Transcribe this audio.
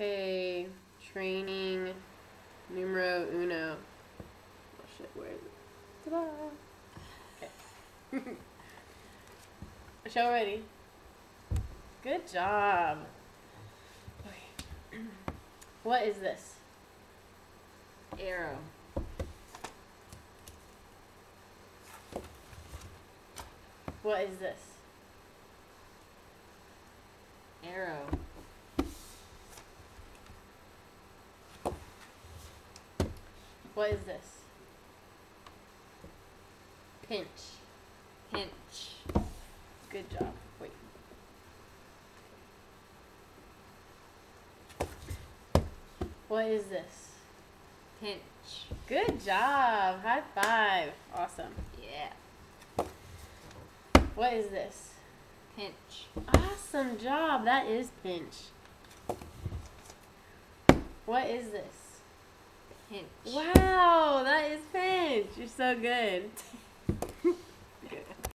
Okay, training numero uno. Oh shit, where is it? Ta-da! Okay. Show ready. Good job. Okay. What is this? Arrow. What is this? Arrow. What is this? Pinch. Pinch. Good job. Wait. What is this? Pinch. Good job. High five. Awesome. Yeah. What is this? Pinch. Awesome job. That is pinch. What is this? Pinch. Wow, that is pinch. You're so good.